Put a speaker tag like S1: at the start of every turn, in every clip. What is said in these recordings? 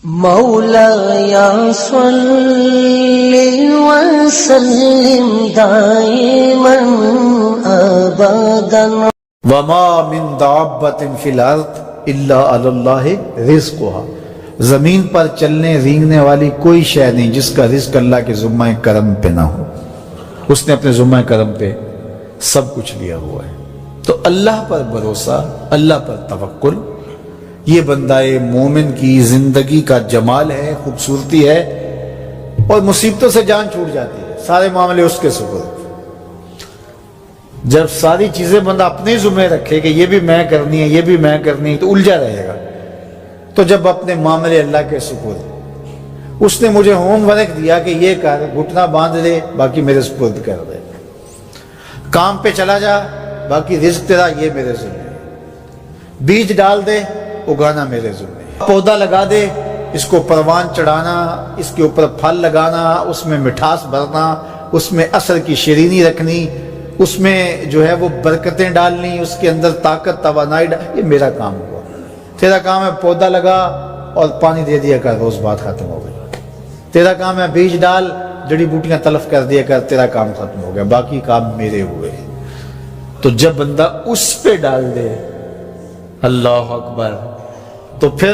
S1: مولایا صلی وسلم دائما ابدا
S2: وما من دابۃ فی الارض الا علی اللہ رزقها، زمین پر چلنے رینگنے والی کوئی شے نہیں جس کا رزق اللہ کے ذمہ کرم پہ نہ ہو۔ اس نے اپنے ذمہ کرم پہ سب کچھ لیا ہوا ہے۔ تو اللہ پر بھروسہ، اللہ پر توکل، یہ بندہ مومن کی زندگی کا جمال ہے، خوبصورتی ہے، اور مصیبتوں سے جان چھوٹ جاتی ہے، سارے معاملے اس کے سپرد۔ جب ساری چیزیں بندہ اپنے ذمہ رکھے کہ یہ بھی میں کرنی ہے، یہ بھی میں کرنی ہے، تو الجھا رہے گا۔ تو جب اپنے معاملے اللہ کے سپرد، اس نے مجھے ہوم ورک دیا کہ یہ کر، گھٹنا باندھ دے، باقی میرے سپرد کر دے، کام پہ چلا جا، باقی رزق تیرا، یہ میرے ذمہ ہے، بیج ڈال دے، اگانا میرے ذمہ ہے، پودا لگا دے، اس کو پروان چڑھانا، اس کے اوپر پھل لگانا، اس میں مٹھاس بھرنا، اس میں عسل کی شیرینی رکھنی، اس میں جو ہے وہ برکتیں ڈالنی، اس کے اندر طاقت توانائی یہ میرا کام ہوا۔ تیرا کام ہے پودا لگا اور پانی دے دیا کر، روز بات ختم ہو گئی۔ تیرا کام ہے بیج ڈال، جڑی بوٹیاں تلف کر دیا کر، تیرا کام ختم ہو گیا، باقی کام میرے ہوئے۔ تو جب بندہ اس پہ ڈال دے، اللہ اکبر، تو پھر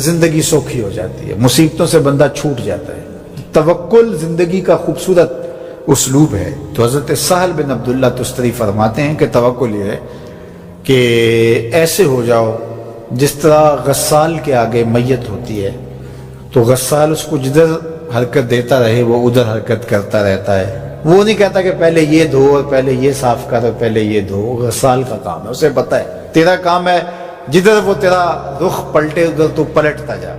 S2: زندگی سوکھی ہو جاتی ہے، مصیبتوں سے بندہ چھوٹ جاتا ہے۔ توکل زندگی کا خوبصورت اسلوب ہے۔ تو حضرت سہل بن عبداللہ تستری فرماتے ہیں کہ توکل یہ ہے کہ ایسے ہو جاؤ جس طرح غسال کے آگے میت ہوتی ہے تو غسال اس کو جدھر حرکت دیتا رہے وہ ادھر حرکت کرتا رہتا ہے، وہ نہیں کہتا کہ پہلے یہ دھو اور پہلے یہ صاف کر اور پہلے یہ دھو۔ غسال کا کام ہے، اسے پتہ ہے تیرا کام ہے جدھر وہ تیرا رخ پلٹے ادھر تو پلٹتا جا۔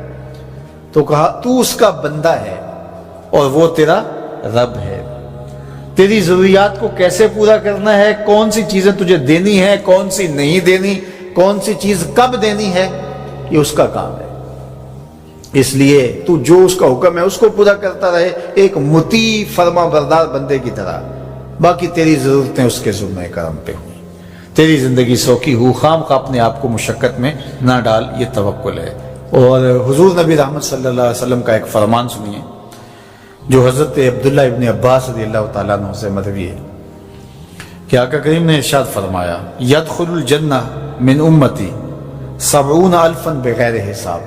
S2: تو کہا تو اس کا بندہ ہے اور وہ تیرا رب ہے، تیری ضروریات کو کیسے پورا کرنا ہے، کون سی چیزیں تجھے دینی ہے، کون سی نہیں دینی، کون سی چیز کب دینی ہے، یہ اس کا کام ہے۔ اس لیے تو جو اس کا حکم ہے اس کو پورا کرتا رہے، ایک مطیع فرما بردار بندے کی طرح، باقی تیری ضرورتیں اس کے ذمہ کرم پہ ہوں، تیری زندگی سوکھی ہو، خام خواہ اپنے آپ کو مشقت میں نہ ڈال، یہ توکل ہے۔ اور حضور نبی رحمت صلی اللہ علیہ وسلم کا ایک فرمان سنیے جو حضرت عبداللہ ابن عباس رضی اللہ تعالیٰ عنہ سے مروی ہے کہ آقا کریم نے ارشاد فرمایا، یدخل الجنہ من امتی 70,000 بغیر حساب،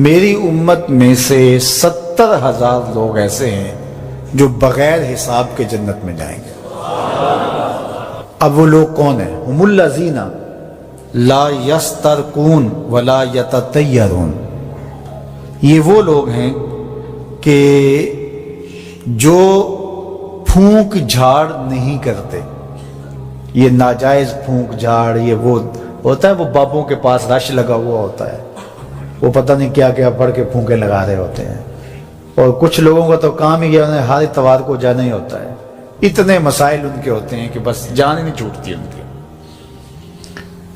S2: میری امت میں سے 70,000 لوگ ایسے ہیں جو بغیر حساب کے جنت میں جائیں گے۔ اب وہ لوگ کون ہیں؟ هم الذین لا یسترقون ولا یتطیرون، یہ وہ لوگ ہیں کہ جو پھونک جھاڑ نہیں کرتے، یہ ناجائز پھونک جھاڑ، یہ وہ ہوتا ہے وہ بابوں کے پاس رش لگا ہوا ہوتا ہے، وہ پتہ نہیں کیا کیا پڑھ کے پھونکے لگا رہے ہوتے ہیں، اور کچھ لوگوں کا تو کام ہی انہیں ہر اتوار کو جانا ہی ہوتا ہے، اتنے مسائل ان کے ہوتے ہیں کہ بس جان ہی نہیں چھوٹتی ان کی۔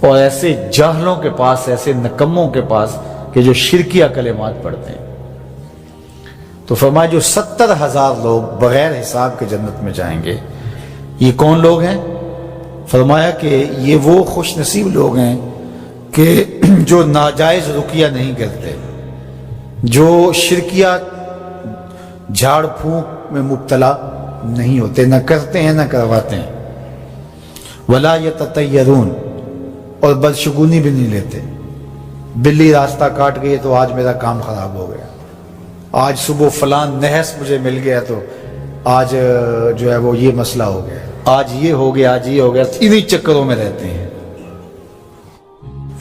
S2: اور ایسے جاہلوں کے پاس، ایسے نکموں کے پاس کہ جو شرکیہ کلمات پڑھتے ہیں۔ تو فرمایا جو 70,000 لوگ بغیر حساب کے جنت میں جائیں گے، یہ کون لوگ ہیں؟ فرمایا کہ یہ وہ خوش نصیب لوگ ہیں کہ جو ناجائز رقیہ نہیں کرتے، جو شرکیہ جھاڑ پھونک میں مبتلا نہیں ہوتے، نہ کرتے ہیں نہ کرواتے ہیں، ولا یتطیرون، اور بدشگونی بھی نہیں لیتے۔ بلی راستہ کاٹ گئی تو آج میرا کام خراب ہو گیا، آج صبح فلان نحس مجھے مل گیا تو آج جو ہے وہ یہ مسئلہ ہو گیا، آج یہ ہو گیا، آج یہ ہو گیا، انہی چکروں میں رہتے ہیں۔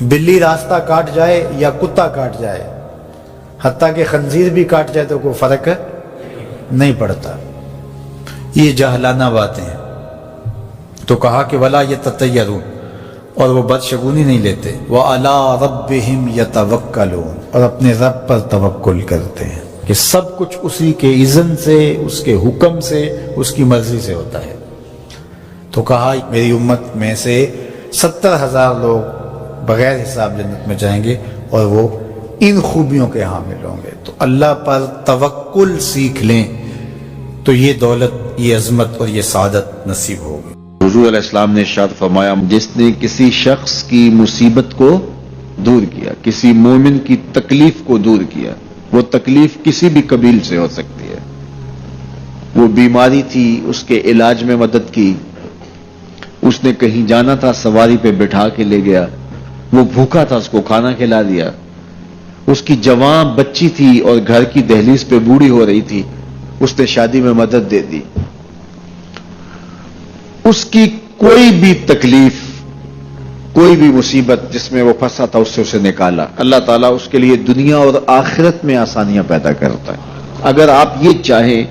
S2: بلی راستہ کاٹ جائے یا کتا کاٹ جائے، حتیٰ کہ خنزیر بھی کاٹ جائے تو کوئی فرق نہیں پڑتا، یہ جاہلانہ باتیں ہیں۔ تو کہا کہ ولا یتطیرون، اور وہ بدشگونی نہیں لیتے، وعلی ربہم یتوکلون، اور اپنے رب پر توکل کرتے ہیں کہ سب کچھ اسی کے اذن سے، اس کے حکم سے، اس کی مرضی سے ہوتا ہے۔ تو کہا میری امت میں سے 70,000 لوگ بغیر حساب جنت میں جائیں گے اور وہ ان خوبیوں کے حامل ہوں گے۔ تو اللہ پر توکل سیکھ لیں تو یہ دولت، یہ عظمت اور یہ سعادت نصیب ہوگی۔
S3: حضور علیہ السلام نے ارشاد فرمایا، جس نے کسی شخص کی مصیبت کو دور کیا, کسی مومن کی تکلیف کو دور کیا. وہ تکلیف کسی بھی قبیل سے ہو سکتی ہے. وہ بیماری تھی, اس کے علاج میں مدد کی. اس نے کہیں جانا تھا, سواری پہ بٹھا کے لے گیا. وہ بھوکا تھا, اس کو کھانا کھلا دیا. اس کی جوان بچی تھی اور گھر کی دہلیز پہ بوڑھی ہو رہی تھی, اس نے شادی میں مدد دے دی. اس کی کوئی بھی تکلیف, کوئی بھی مصیبت جس میں وہ پھنسا تھا, اس سے اسے نکالا. اللہ تعالیٰ اس کے لیے دنیا اور آخرت میں آسانیاں پیدا کرتا ہے. اگر آپ یہ چاہیں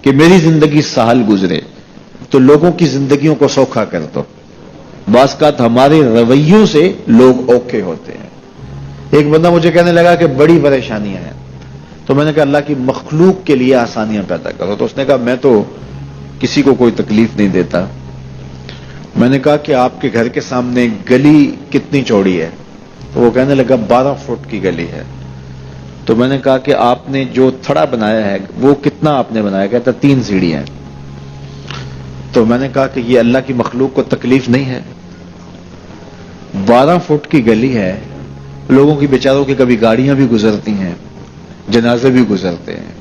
S3: کہ میری زندگی سہل گزرے تو لوگوں کی زندگیوں کو سوکھا کر دو. بعض اوقات ہمارے رویوں سے لوگ اوکھے ہوتے ہیں. ایک بندہ مجھے کہنے لگا کہ بڑی پریشانیاں ہیں, تو میں نے کہا اللہ کی مخلوق کے لیے آسانیاں پیدا کرو. تو اس نے کہا میں تو کسی کو کوئی تکلیف نہیں دیتا. میں نے کہا کہ آپ کے گھر کے سامنے گلی کتنی چوڑی ہے؟ تو وہ کہنے لگا 12 فٹ کی گلی ہے. تو میں نے کہا کہ آپ نے جو تھڑا بنایا ہے وہ کتنا آپ نے بنایا؟ کہتا 3 سیڑھیاں ہیں. تو میں نے کہا کہ یہ اللہ کی مخلوق کو تکلیف نہیں ہے؟ 12 فٹ کی گلی ہے, لوگوں کی بیچاروں کی کبھی گاڑیاں بھی گزرتی ہیں, جنازے بھی گزرتے ہیں,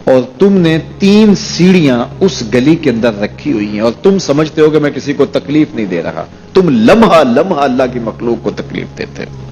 S3: اور تم نے 3 سیڑھیاں اس گلی کے اندر رکھی ہوئی ہیں اور تم سمجھتے ہو کہ میں کسی کو تکلیف نہیں دے رہا. تم لمحہ لمحہ اللہ کی مخلوق کو تکلیف دیتے ہو.